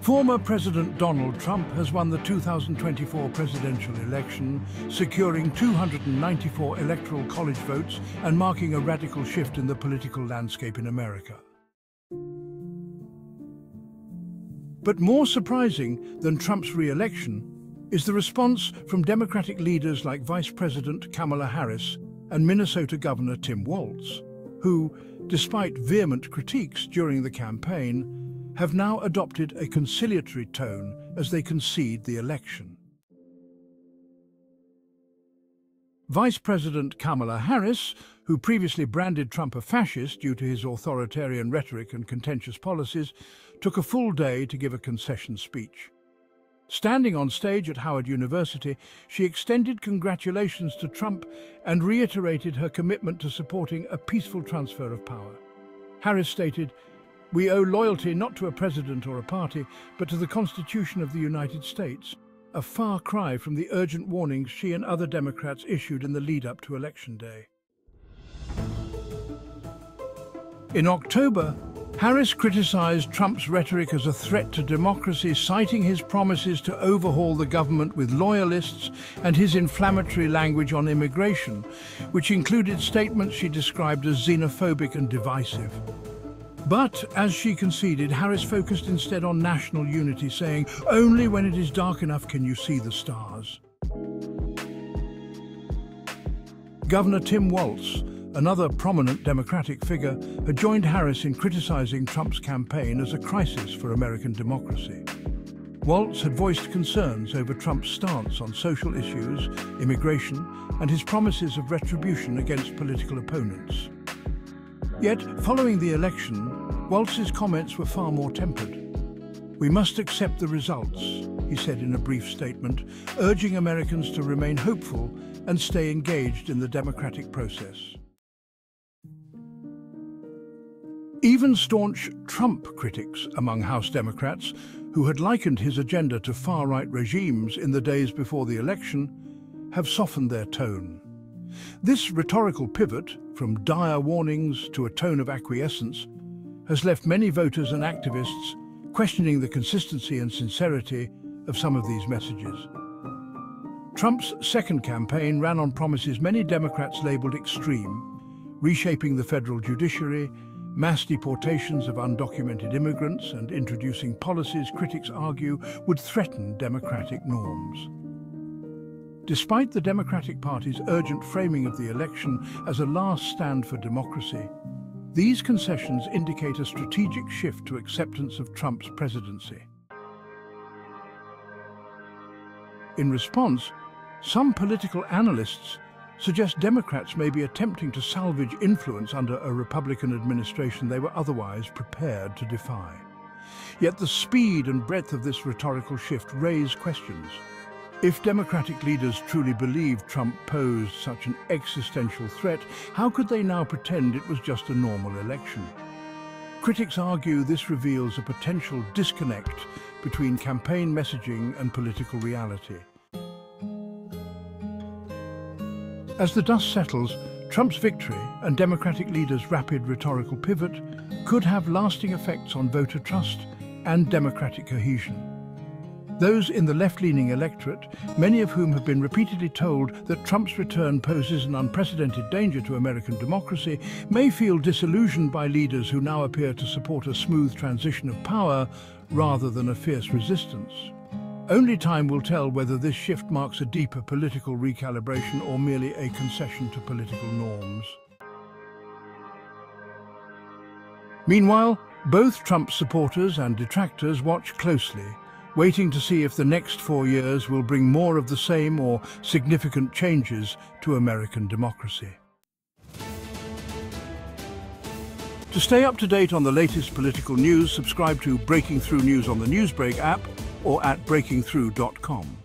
Former President Donald Trump has won the 2024 presidential election, securing 294 Electoral College votes and marking a radical shift in the political landscape in America. But more surprising than Trump's re-election is the response from Democratic leaders like Vice President Kamala Harris and Minnesota Governor Tim Walz, who, despite vehement critiques during the campaign, have now adopted a conciliatory tone as they concede the election. Vice President Kamala Harris, who previously branded Trump a fascist due to his authoritarian rhetoric and contentious policies, took a full day to give a concession speech. Standing on stage at Howard University, she extended congratulations to Trump and reiterated her commitment to supporting a peaceful transfer of power. Harris stated, "We owe loyalty not to a president or a party, but to the Constitution of the United States," a far cry from the urgent warnings she and other Democrats issued in the lead-up to Election Day. In October, Harris criticized Trump's rhetoric as a threat to democracy, citing his promises to overhaul the government with loyalists and his inflammatory language on immigration, which included statements she described as xenophobic and divisive. But, as she conceded, Harris focused instead on national unity, saying, "Only when it is dark enough can you see the stars." Governor Tim Walz, another prominent Democratic figure, had joined Harris in criticizing Trump's campaign as a crisis for American democracy. Walz had voiced concerns over Trump's stance on social issues, immigration, and his promises of retribution against political opponents. Yet, following the election, Walz's comments were far more tempered. "We must accept the results," he said in a brief statement, urging Americans to remain hopeful and stay engaged in the democratic process. Even staunch Trump critics among House Democrats, who had likened his agenda to far-right regimes in the days before the election, have softened their tone. This rhetorical pivot, from dire warnings to a tone of acquiescence, has left many voters and activists questioning the consistency and sincerity of some of these messages. Trump's second campaign ran on promises many Democrats labeled extreme: reshaping the federal judiciary, mass deportations of undocumented immigrants, and introducing policies critics argue would threaten democratic norms. Despite the Democratic Party's urgent framing of the election as a last stand for democracy, these concessions indicate a strategic shift to acceptance of Trump's presidency. In response, some political analysts suggest Democrats may be attempting to salvage influence under a Republican administration they were otherwise prepared to defy. Yet the speed and breadth of this rhetorical shift raise questions. If Democratic leaders truly believed Trump posed such an existential threat, how could they now pretend it was just a normal election? Critics argue this reveals a potential disconnect between campaign messaging and political reality. As the dust settles, Trump's victory and Democratic leaders' rapid rhetorical pivot could have lasting effects on voter trust and democratic cohesion. Those in the left-leaning electorate, many of whom have been repeatedly told that Trump's return poses an unprecedented danger to American democracy, may feel disillusioned by leaders who now appear to support a smooth transition of power rather than a fierce resistance. Only time will tell whether this shift marks a deeper political recalibration or merely a concession to political norms. Meanwhile, both Trump supporters and detractors watch closely, waiting to see if the next 4 years will bring more of the same or significant changes to American democracy. To stay up to date on the latest political news, subscribe to Breaking Through News on the Newsbreak app or at breakingthrough.com.